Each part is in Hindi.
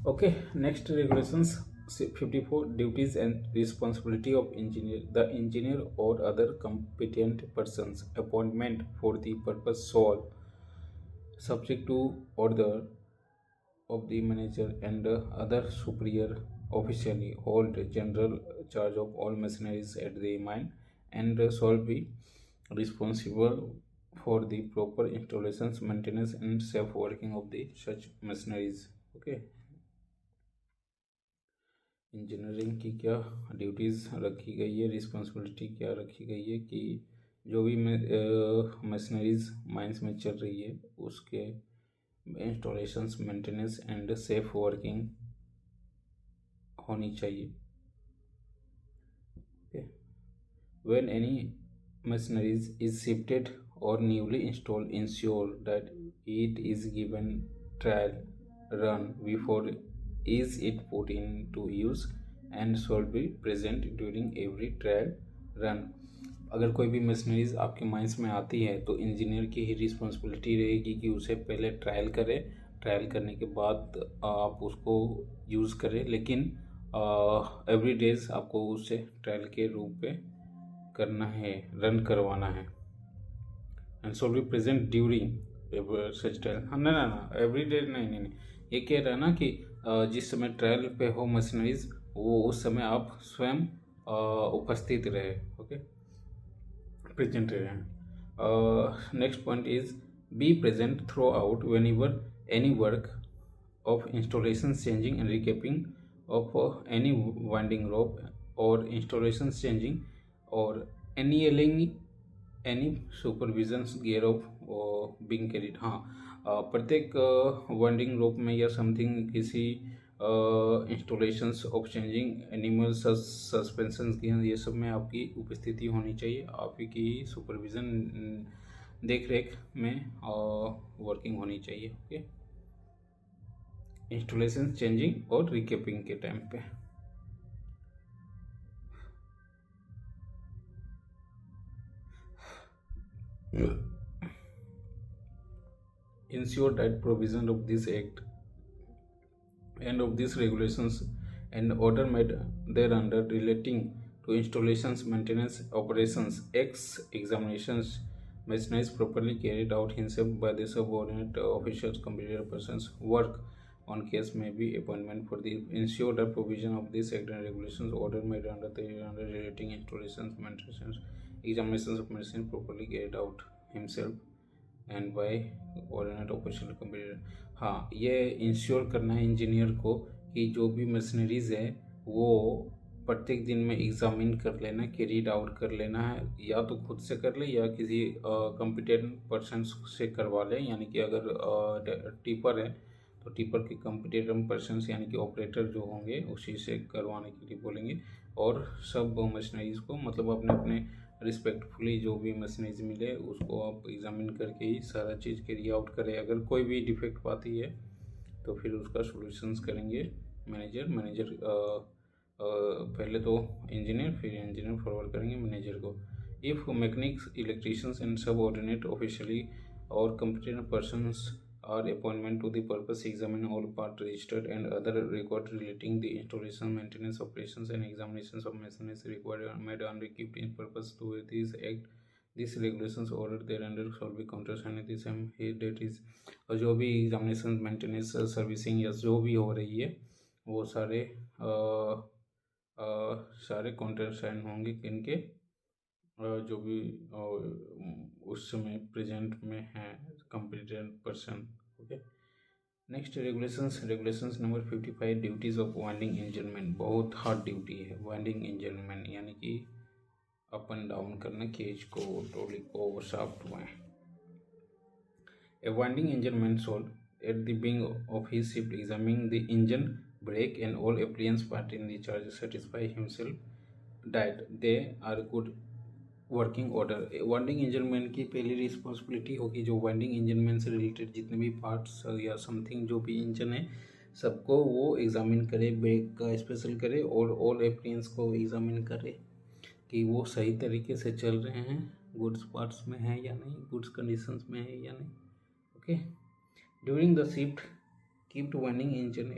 Okay, next regulations 54 duties and responsibility of engineer. The engineer or other competent persons appointment for the purpose solve subject to order of the manager and other superior officially hold general charge of all machineries at the mine and shall be responsible for the proper installations, maintenance and safe working of the such machineries. Okay, engineering की क्या ड्यूटीज़ रखी गई है, रिस्पॉन्सिबिलिटी क्या रखी गई है कि जो भी मशीनरीज माइंस में चल रही है उसके installations, maintenance and safe working होनी चाहिए. Okay. When any machineries is shifted or newly installed, ensure that it is given trial run before is it put into use and should be present during every trial run. अगर कोई भी मशीनरीज आपके माइंस में आती है तो इंजीनियर की ही रिस्पॉन्सिबिलिटी रहेगी कि उसे पहले ट्रायल करें. ट्रायल करने के बाद आप उसको यूज़ करें, लेकिन एवरी डेज आपको उसे ट्रायल के रूप में करना है, रन करवाना है. And shall be present during such trial. हाँ, ना ना ना, एवरी डे नहीं नहीं नहीं, ये कह रहा है ना कि जिस समय ट्रायल पे हो मशीनरीज वो उस समय आप स्वयं उपस्थित रहे. ओके, प्रेजेंट रहे. Next point is be present through out when ever any work of installations changing and recapping of any winding rope or installations changing or any supervisions gear of being carried. हाँ, प्रत्येक वाइंडिंग रोप में या समथिंग किसी installations of changing animal suspension gear, ये सब में आपकी उपस्थिति होनी चाहिए. आपकी सुपरविज़न, देख रेख में वर्किंग होनी चाहिए. ओके, इंस्टॉलेशन चेंजिंग और रिकेपिंग के टाइम पे. Ensure that provision of this act and of these regulations and order made thereunder relating to installations, maintenance, operations, examinations, machinery is properly carried out himself by the subordinate officials, competent persons, work on case may be appointment for the ensure the provision of this act and regulations order made under relating installations, maintenance, examinations of machine properly carried out himself and by ordinate operational computer. हाँ, ये इंश्योर करना है इंजीनियर को कि जो भी मशीनरीज है वो प्रत्येक दिन में एग्जामिन कर लेना, कैरीड आउट कर लेना है. या तो खुद से कर ले या किसी कॉम्पिटेंट पर्सन से करवा ले. यानी कि अगर टिपर है तो टिपर के कॉम्पिटेंट पर्सन यानी कि ऑपरेटर जो होंगे उसी से करवाने के लिए बोलेंगे. और सब मशीनरीज को मतलब अपने अपने रिस्पेक्टफुली जो भी मशीनरीज मिले उसको आप एग्जामिन करके ही सारा चीज़ कैरी आउट करें. अगर कोई भी डिफेक्ट पाती है तो फिर उसका सॉल्यूशंस करेंगे मैनेजर पहले तो इंजीनियर, फिर इंजीनियर फॉरवर्ड करेंगे मैनेजर को. इफ़ मैकेनिक्स, इलेक्ट्रिशियंस एंड सब ऑर्डिनेट ऑफिशियली और competent persons are appointment to the purpose examine all part registered and other record relating the installation, maintenance, operations and examinations of machinery required made and kept in purpose to this act. These regulations order thereunder shall be countersigned the same date is. और जो भी एग्जामिनेशन, मेंटेनेंस, सर्विसिंग या जो भी हो रही है वो सारे सारे काउंटरसाइन होंगे किनके, जो भी उस समय प्रेजेंट में है competent person. Okay, next regulations number 55 duties of winding engineman. बहुत हार्ड ड्यूटी है वाइंडिंग इंजनमैन, यानी कि अप एंड डाउन करना केज को, ट्रॉली को, शाफ्ट में. A winding engineman should, at the beginning of his shift, examine the engine, brake, and all appliance part in the charge, satisfy himself that they are good working order. Winding engineman की पहली रिस्पॉन्सिबिलिटी होगी जो वाइंडिंग इंजनमैन से रिलेटेड जितने भी पार्ट्स या समथिंग जो भी इंजन है सबको वो एग्जामिन करे, ब्रेक का स्पेशल करे और ऑल एप्लियंस को एग्जामिन करे कि वो सही तरीके से चल रहे हैं, गुड्स पार्ट्स में है या नहीं, गुड्स कंडीशंस में है या नहीं. Okay, during the shift keep winding engine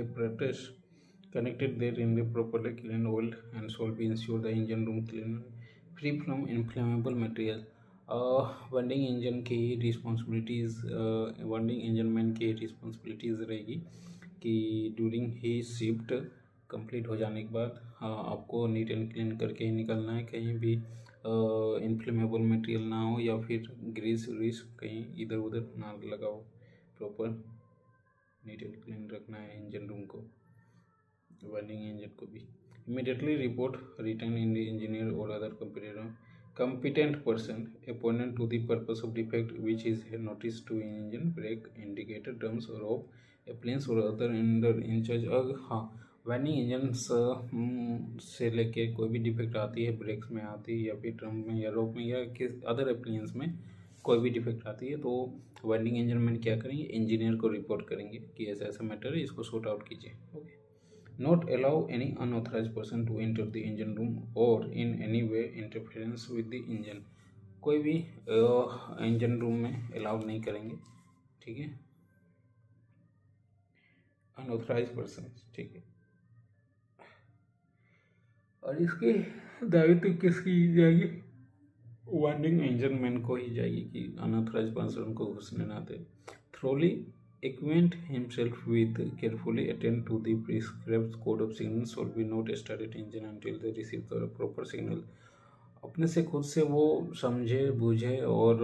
apparatus connected there in the properly clean oil and solve ensure the engine room clean free from inflammable material. वंडिंग engine की रिस्पॉन्सिबिलिटीज़ वंडिंग इंजन मैन की रिस्पॉन्सिबिलिटीज़ रहेगी कि ड्यूरिंग ही शिफ्ट कंप्लीट हो जाने के बाद आपको नीट एंड क्लीन करके ही निकलना है, कहीं भी इन्फ्लेमेबल मटेरियल ना हो या फिर ग्रीस व्रीस कहीं इधर उधर ना लगा हो। प्रॉपर नीट एंड क्लीन रखना है इंजन रूम को, वंडिंग इंजन को भी। Immediately report return in the engineer और other competent person appointed to the purpose of defect which is noticed to engine brake indicator drums rope appliance और other under in charge। हाँ, वैनिंग इंजन से लेके कोई भी डिफेक्ट आती है, ब्रेक्स में आती है या फिर ड्रम में या रोप में या किस अदर अप्लियंस में कोई भी डिफेक्ट आती है तो वाइंडिंग इंजन मैन क्या करेंगे, इंजीनियर को रिपोर्ट करेंगे कि ऐसा ऐसा मैटर है, इसको सॉर्ट आउट कीजिए। Okay. Not allow any unauthorized person to enter the engine room or in any way interference with the engine। कोई भी इंजन रूम में अलाउड नहीं करेंगे, ठीक है, अनऑथराइज पर्सन, ठीक है। और इसकी दायित्व किसकी जाएगी, वाइंडिंग इंजन मैन को ही जाएगी कि अनऑथराइज पर्सन को घुसने ना दे। Thoroughly acquaint himself with carefully attend to the prescribed code of signals will be not started engine until they receive the proper signal। अपने से खुद से वो समझे बूझे और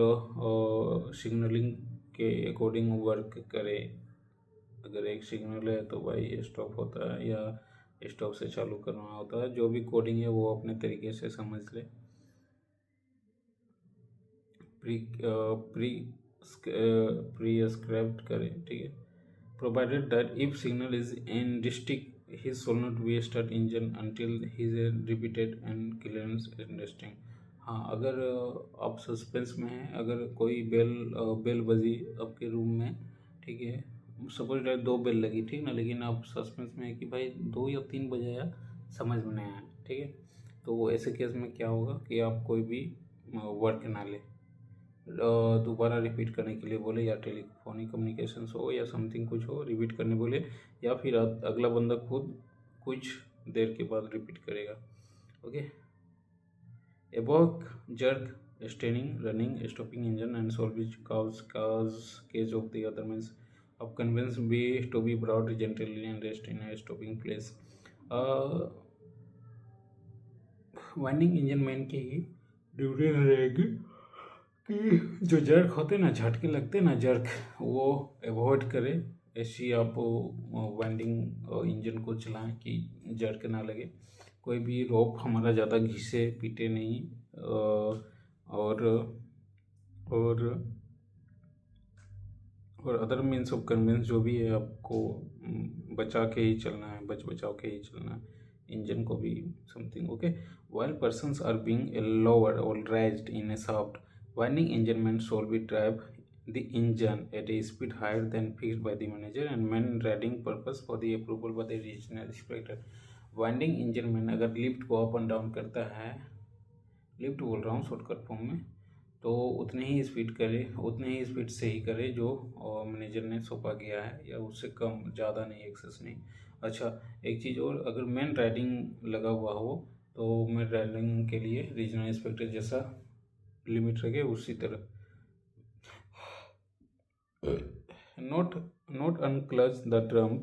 सिग्नलिंग के अकॉर्डिंग वर्क करे। अगर एक सिग्नल है तो भाई स्टॉप होता है या स्टॉप से चालू करना होता है, जो भी कोडिंग है वो अपने तरीके से समझ ले। प्रीस्क्राइब्ड करें, ठीक है। Provided that if signal is indistinct he shall not be start engine until he is repeated and clearance indistinct। हाँ, अगर आप सस्पेंस में हैं, अगर कोई बेल बजी आपके रूम में, ठीक है, सपोज दैट 2 बेल लगी, ठीक ना, लेकिन आप सस्पेंस में है कि भाई 2 या 3 बजाया, समझ में नहीं आया, ठीक है, तो ऐसे केस में क्या होगा कि आप कोई भी वर्क ना ले, दोबारा रिपीट करने के लिए बोले, या टेलीफोनिक कम्युनिकेशन हो या समथिंग कुछ हो, रिपीट करने बोले, या फिर अगला बंदा खुद कुछ देर के बाद रिपीट करेगा। ओके। एबॉक jerk starting running stopping engine and salvage cause cage of the other means of conveyance be to be brought gently and rest in a stopping place. Winding engine man की ही ड्यूटी रहेगी कि जो जर्क होते ना, झटके लगते ना जर्क, वो अवॉइड करें। ऐसी आप वाइंडिंग इंजन को चलाएं कि जर्क ना लगे। कोई भी रोप हमारा ज़्यादा घिसे पीटे नहीं, और अदर मीन्स ऑफ कन्वेंस जो भी है आपको बचा के ही चलना है, बचाव के ही चलना है इंजन को भी something. Okay. While persons are being lowered और raised in a shaft, winding engine men shall be drive the engine at a speed higher than fixed by the manager and man riding purpose for the approval by the regional inspector। Winding engine man अगर लिफ्ट को अप एंड डाउन करता है, लिफ्ट बोल रहा हूँ शॉर्टकट फॉर्म में, तो उतनी ही स्पीड करे, उतनी ही स्पीड से ही करे जो मैनेजर ने सौंपा गया है, या उससे कम, ज़्यादा नहीं, एक्सेस नहीं। अच्छा, एक चीज़ और, अगर मैन राइडिंग लगा हुआ हो तो मैन राइडिंग के लिए रीजनल इंस्पेक्टर जैसा लिमिट रखे उसी तरह। not unclutch the drum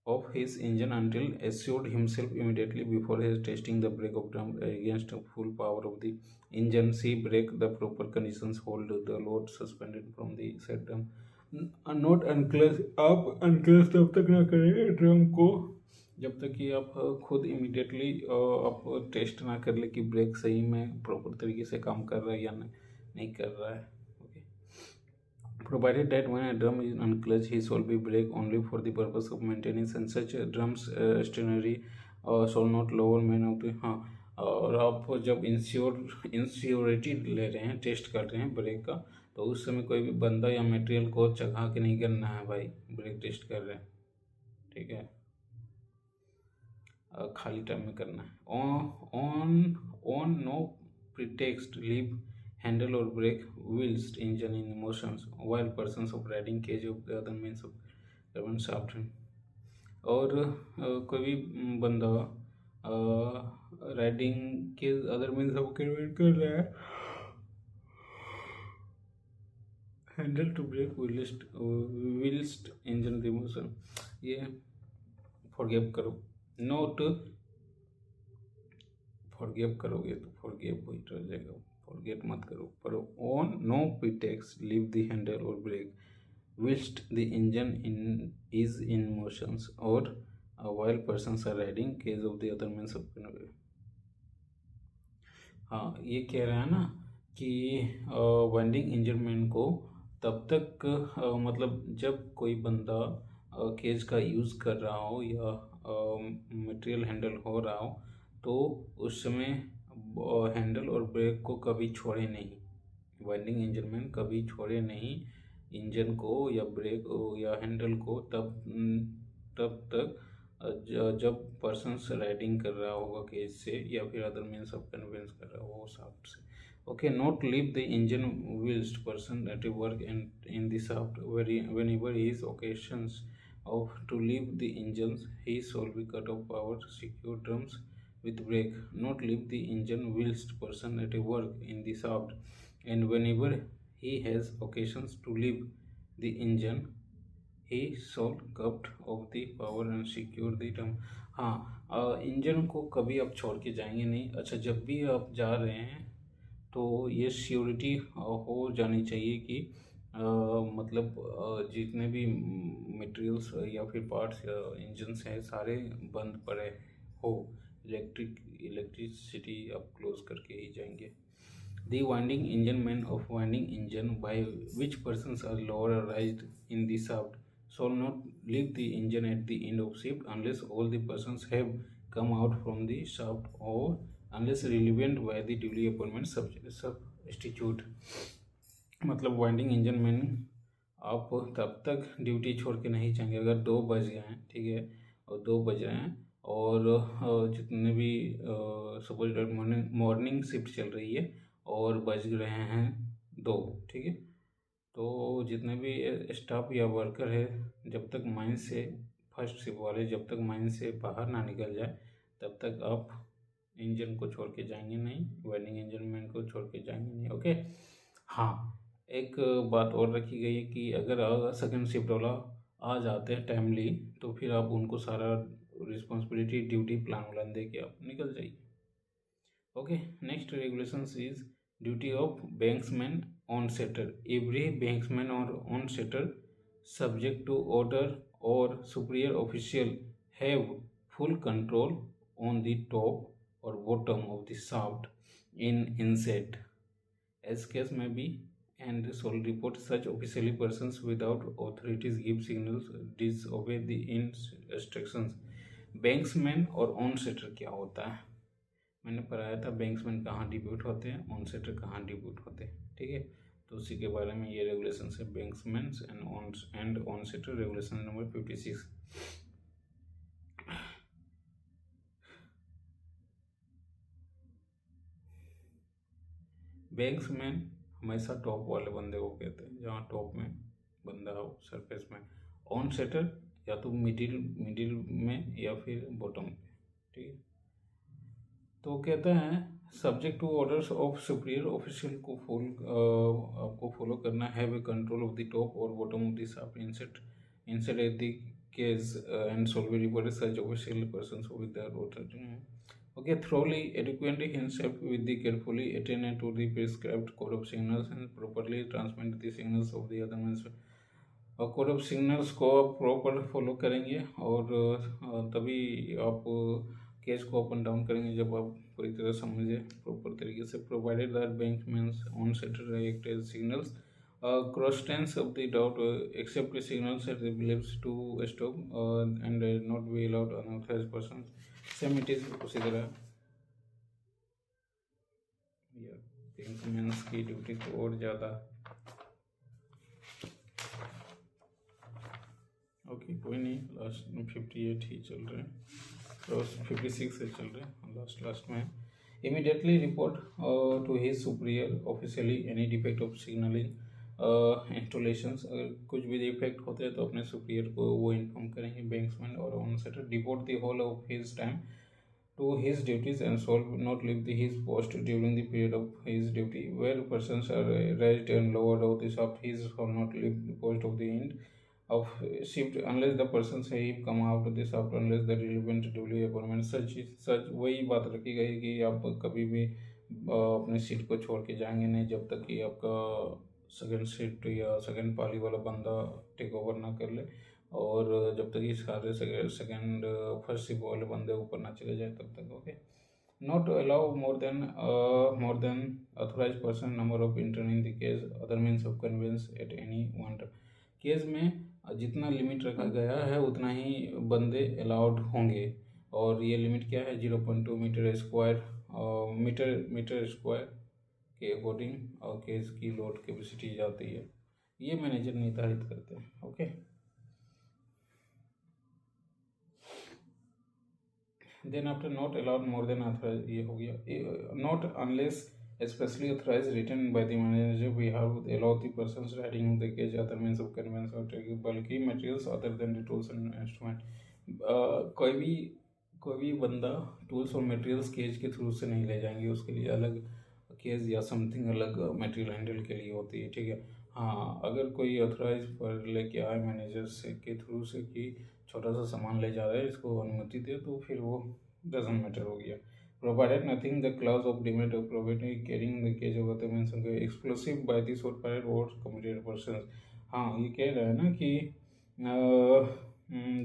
of his engine until assured himself immediately before his testing the brake of drum against full power of the engine। see brake the proper conditions, hold the load suspended from the set drum। not unclutch, आप unclutch तब तक ना करें ड्रम को जब तक कि आप खुद इमीडिएटली आप टेस्ट ना कर ले कि ब्रेक सही में प्रॉपर तरीके से काम कर रहा है या नहीं कर रहा है। Okay. Provided that when a drum is unclutch he shall be brake only for the purpose of maintenance and such drums stationary shall not lower man of the. हाँ, और आप जब इंश्योरिटी ले रहे हैं, टेस्ट कर रहे हैं ब्रेक का, तो उस समय कोई भी बंदा या मटेरियल को चढ़ा के नहीं करना है भाई, ब्रेक टेस्ट कर रहे हैं, ठीक है, खाली टाइम में करना है। On no pretext leave handle or brake whilst engine in motions while persons of riding cage of the other means of government shaft. और कोई भी बंदा राइडिंग के अदर मीन्स ऑफ कन्वर्ट कर रहा है, handle to brake whilst engine in motion, ये फॉरगिव करो, नोट फॉरगिव करोगे तो फॉरगिव वही रह जाएगा, फॉरगेट मत करो। पर on no pretext leave the handle or brake whilst the engine is in motions or while persons are riding case of the other means of convey। हाँ, ये कह रहा है ना कि वाइंडिंग इंजनमेंट को तब तक मतलब जब कोई बंदा केज का यूज़ कर रहा हो या मटेरियल हैंडल हो रहा हो तो उस समय हैंडल और ब्रेक को कभी छोड़े नहीं, वाइंडिंग इंजनमेंट कभी छोड़े नहीं इंजन को या ब्रेक या हैंडल को तब तक जब पर्सन राइडिंग कर रहा होगा केज से या फिर अदर मीन्स ऑफ कन्वेंस कर रहा होगा शाफ्ट से। Okay, not leave the engine whilst person at work and in the shaft whenever he is occasions of to leave the engines he shall be cut off power secure drums with brake। not leave the engine whilst person at work in the shaft and whenever he has occasions to leave the engine he shall cut off the power and secure the drum। हाँ, इंजन को कभी आप छोड़ के जाएंगे नहीं। अच्छा, जब भी आप जा रहे हैं तो ये श्योरिटी हो जानी चाहिए कि मतलब जितने भी मटेरियल्स या फिर पार्ट्स या इंजन्स हैं सारे बंद पड़े हो, इलेक्ट्रिसिटी आप क्लोज करके ही जाएंगे। The winding engine man of winding engine by which persons are lower or raised in the shaft shall not leave the engine at the end of shift unless all the persons have come out from the shaft or unless relieved by the duly appointed substitute। मतलब वाइंडिंग इंजन मैन आप तब तक ड्यूटी छोड़ के नहीं जाएंगे अगर 2 बज गए हैं, ठीक है, और 2 बज रहे हैं और जितने भी सपोज मॉर्निंग शिफ्ट चल रही है और बज रहे हैं 2, ठीक है, तो जितने भी स्टाफ या वर्कर है जब तक माइन से फर्स्ट शिफ्ट वाले जब तक माइन से बाहर ना निकल जाए तब तक आप इंजन को छोड़ के जाएंगे नहीं, वाइंडिंग इंजन मैन को छोड़ के जाएंगे नहीं। ओके, हाँ, एक बात और रखी गई है कि अगर सेकंड शिफ्ट वाला आ जाते हैं टाइमली तो फिर आप उनको सारा रिस्पॉन्सिबिलिटी ड्यूटी प्लान वाला दे के आप निकल जाइए। Okay, next regulations is duty of banksman onsetter. Every banksman और onsetter subject to order or superior official have full control on the top or bottom of the shaft in inset as case may be and shall report such officially persons without authorities give signals disobey the instructions। बैंक्समैन और ऑन सेटर क्या होता है मैंने पढ़ाया था, बैंक्समैन कहाँ डिप्यूट होते हैं, ऑन सेटर कहाँ डिप्यूट होते हैं, ठीक है, तो उसी के बारे में ये रेगुलेशन है, banksman and onsetter, regulation number 56। Banksman हमेशा टॉप वाले बंदे को कहते हैं जहाँ टॉप में बंदा हो सरफेस में, ऑन सेटर या तो मिडिल में या फिर बॉटम पे, ठीक है, तो कहते हैं subject to orders of superior official को आपको फॉलो करना है वे control of the top or bottom of the shaft inset at the cage and shall be reported such official persons with the authority. Okay, thoroughly educate himself with the carefully attend to the prescribed code of signals and properly transmit the signals of the other means। और कोड ऑफ सिग्नल्स को आप प्रॉपर फॉलो करेंगे और तभी आप केस को अप एंड डाउन करेंगे जब आप पूरी तरह समझे प्रॉपर तरीके से। Provided that banksman onsetter act as signals cross tense of the doubt except the signals that believes to stop and not be allowed unauthorized persons। Same it is उसी तरह बैंक्समैन की ड्यूटी तो और ज़्यादा। ओके, कोई नहीं, लास्ट 58 ही चल रहे हैं, 56 से चल रहे हैं, लास्ट में Immediately report to his superior officially any defect of signaling installations. अगर कुछ भी डिफेक्ट होते हैं तो अपने सुपीरियर को वो इन्फॉर्म करेंगे बैंक्समैन और onsetter devote the whole of his time to his duties and shall not leave his post during the period of his duty. Where persons are raised and lowered of the shaft, he shall not leave the post of the end of shift unless the persons have come out of the shaft unless the relevant duly appointment such वही बात रखी गई कि आप कभी भी अपने सीट को छोड़ के जाएंगे नहीं जब तक कि आपका सेकंड शिफ्ट या सेकंड पाली वाला बंदा टेक ओवर ना कर ले और जब तक ये सारे सेकंड फर्स्ट शिफ्ट वाले बंदे ऊपर ना चले जाए तब तक। Okay, not allow more than authorise person number of enter in the case other means of conveyance at any one case में जितना लिमिट रखा गया है उतना ही बंदे अलाउड होंगे और ये लिमिट क्या है 0.2 मीटर स्क्वायर मीटर स्क्वायर के अकॉर्डिंग और केस की लोड कैपेसिटी जाती है, ये मैनेजर निर्धारित करते हैं। Okay, then after not allowed more than authorise, ये हो गया not unless especially authorized written by the manager we have allowed the persons riding in the cage other means of conveyance or taking bulky materials other than the tools and instrument। कोई भी बंदा टूल्स और मटेरियल्स केज के थ्रू से नहीं ले जाएंगे, उसके लिए अलग केज या समथिंग अलग मटेरियल हैंडल के लिए होती है। ठीक है, हाँ, अगर कोई ऑथराइज पर लेके आए मैनेजर से के थ्रू से कि छोटा सा सामान ले जा रहा है इसको अनुमति दे तो फिर वो डजंट मैटर हो गया। provided nothing the clause of limit of providing carrying the cage of other means explosive by the short fired or committed persons। हाँ, ये कह रहा है ना कि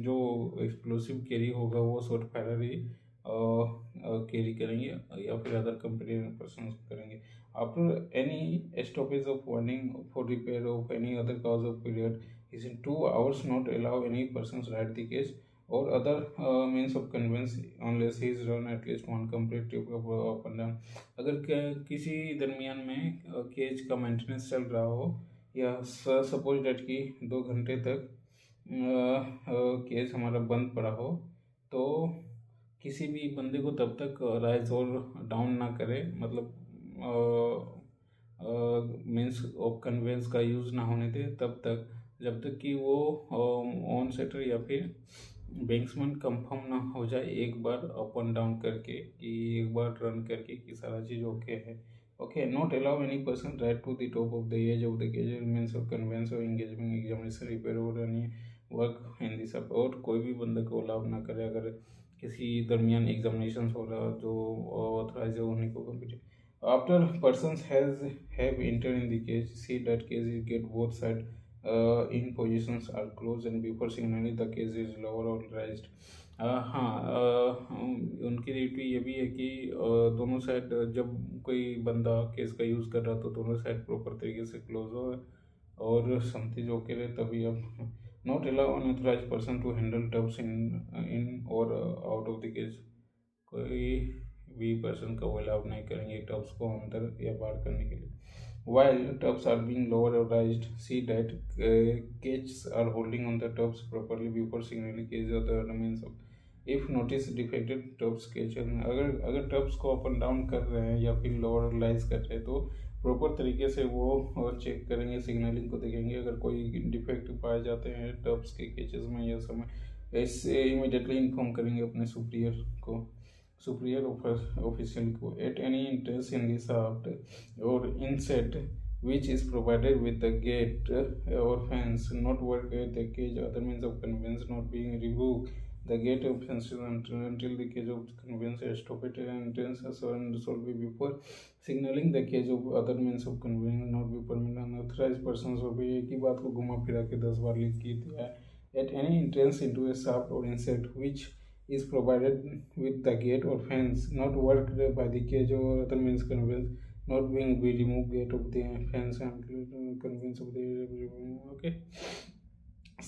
जो एक्सप्लोसिव कैरी होगा वो शॉर्ट फायर ही कैरी करेंगे या फिर अदर कम्पिटेड पर्सन करेंगे। After any stoppage of warning for repair of any other cause of period is in 2 hours not allow any person ride the cage or other means of conveyance unless he is run at least one complete trip up and down. अगर किसी दरमियान में केज का मेंटेनेंस चल रहा हो या सपोज डेट कि 2 घंटे तक केज हमारा बंद पड़ा हो तो किसी भी बंदे को तब तक राइज और डाउन ना करे, मतलब मीन्स ऑफ कन्वेंस का यूज़ ना होने दे तब तक जब तक कि वो ऑन सेटर या फिर बैंक्समैन कंफर्म ना हो जाए एक बार अप एंड डाउन करके कि एक बार रन करके कि सारा चीज़ ओके है। Okay, not allow any person right to the top of the edge of the cage means of conveyance और एंगेजमेंट एग्जामिनेशन रिपेयर और एनी वर्क इन दिस और कोई भी बंदे को अलाउ ना करे अगर किसी दरमियान एग्जामिनेशन हो रहा जो ऑथराइज होने को complete. After person have enter in the cage see that cage is gate both side in positions are closed and before signaling the case is lower or raised। उनकी ड्यूटी ये भी है कि दोनों साइड जब कोई बंदा केस का यूज़ कर रहा तो दोनों साइड प्रॉपर तरीके से क्लोज हो और समथिंग ओके रहे तभी अब not allow unauthorise person to handle tubs in or out of the case. कोई भी पर्सन का वो अलाउ नहीं करेंगे टब्स को अंदर या बाहर करने के लिए। While tubs are being lowered or raised, see that cages are holding on the tubs properly before signaling cage or the means of if notice defected tubs cage। अगर tubs को अप एंड डाउन कर रहे हैं या फिर लोअर और राइज कर रहे हैं तो प्रॉपर तरीके से वो चेक करेंगे, सिग्नलिंग को देखेंगे। अगर कोई डिफेक्ट पाए जाते हैं tubs के केजेस में या समय इससे इमीडिएटली इन्फॉर्म करेंगे अपने सुपीरियर ऑफिशियल को। At any interest in this shaft और INSAT which is provided with the gate or fence not work at the cage other means of conveyance not being removed the gate or fence until the cage of conveyance is stopped and entrance and shall be before signaling the cage of other means of conveyance not be permitted unauthorized persons हो भी एक ही बात को घुमा फिरा के 10 बार लिख की दिया है। At any entrance into a shaft or inset which is provided with the gate or fence not worked by the cage or other means conveyance not being be remove gate of the fence and conveyance of the okay।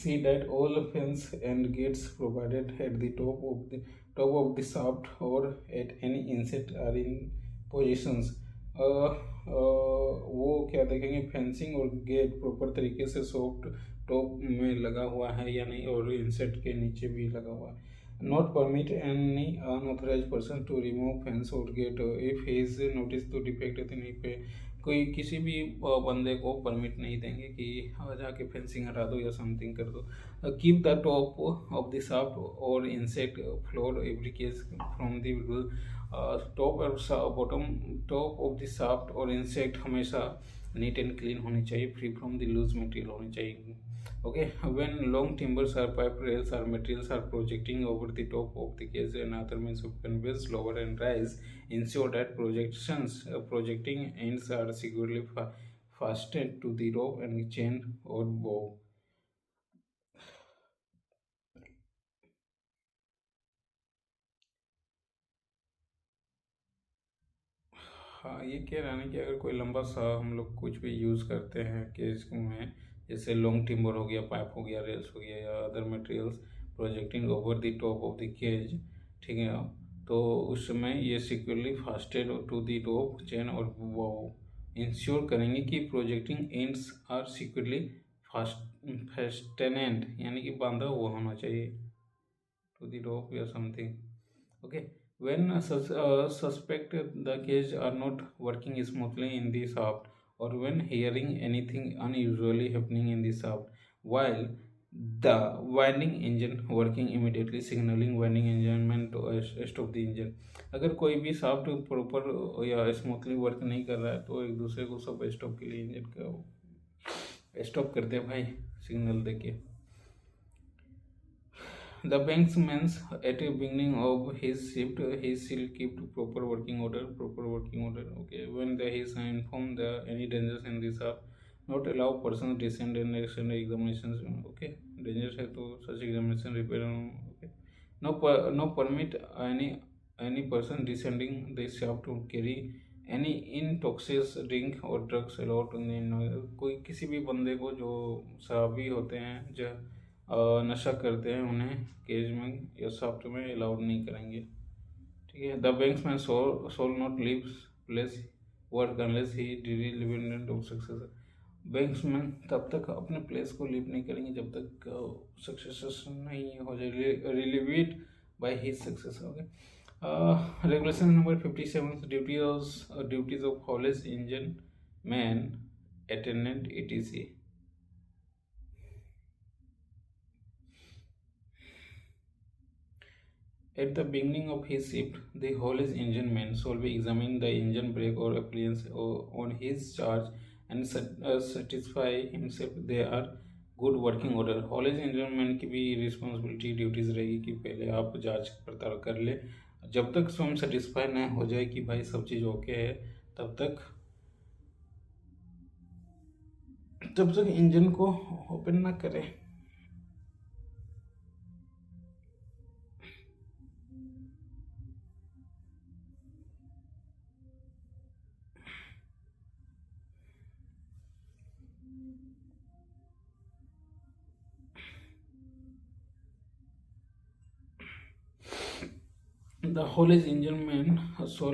See that all fence and gates provided at the top of the shaft or at any inset are in positions। वो क्या देखेंगे फेंसिंग और गेट प्रॉपर तरीके से सॉफ्ट टॉप में लगा हुआ है या नहीं और इंसेट के नीचे भी लगा हुआ है। not permit any unauthorized person to remove fence or gate if he is noticed to defect नहीं पे कोई किसी भी बंदे को परमिट नहीं देंगे कि जाके फेंसिंग हटा दो या समथिंग कर दो। Keep the top of the shaft or inset floor every case from the top or bottom top of the shaft or inset हमेशा नीट एंड क्लीन होनी चाहिए, free from the loose material होनी चाहिए। Okay, when long timbers or pipe rails or materials are projecting over the top of the cage and other means of conveyance lower and rise, ensure that projecting ends are securely fastened to the rope and chain or bow. हाँ, ये कह रहा है कि अगर कोई लंबा सा हम लोग कुछ भी यूज़ करते हैं केज में, जैसे लॉन्ग टिम्बर हो गया, पाइप हो गया, रेल्स हो गया या other materials projecting over the top of the cage, ठीक है, तो उस समय ये securely fasted to the rope chain और वो इंश्योर करेंगे कि projecting ends are securely fastened, यानी कि बांधा हुआ होना चाहिए टू द रोप या something. Okay, when suspect the cage are not working smoothly in the shaft, or when hearing anything unusually happening in the shaft while the winding engine working, immediately signaling winding engine to stop the engine। अगर कोई भी शाफ्ट प्रॉपर या स्मूथली वर्क नहीं कर रहा है तो एक दूसरे को सब स्टॉप के लिए इंजन का स्टॉप करते हैं भाई, सिग्नल देके। The banksman at the beginning of his shift, he shall keep proper working order. Okay, when he is informed there any dangers in this shaft, not allow persons descend and extend examinations. Okay, dangers है तो such examination repair. Okay, no permit any person descending the shaft to carry any intoxicating drink or drugs allowed in कोई किसी भी बंदे को जो शराबी होते हैं जो नशा करते हैं उन्हें केज में या सॉफ्ट में अलाउड नहीं करेंगे, ठीक है। The banksman shall not leave place work unless he relieved of success. Banksman तब तक अपने प्लेस को लीव नहीं करेंगे जब तक सक्सेस नहीं हो जाए, relieved by his success. Okay, regulation number 57 duties of haulage engine man attendant etc। At the beginning of his shift, the haulage engine man shall be examining the engine brake or appliance on his charge and satisfy himself they are good working order। haulage engine man की भी रिस्पॉन्सिबिलिटी ड्यूटीज रहेगी कि पहले आप जांच पड़ताल कर ले, जब तक स्वयं सेटिस्फाई न हो जाए कि भाई सब चीज़ ओके है तब तक इंजन को ओपन ना करें। The haulage engine man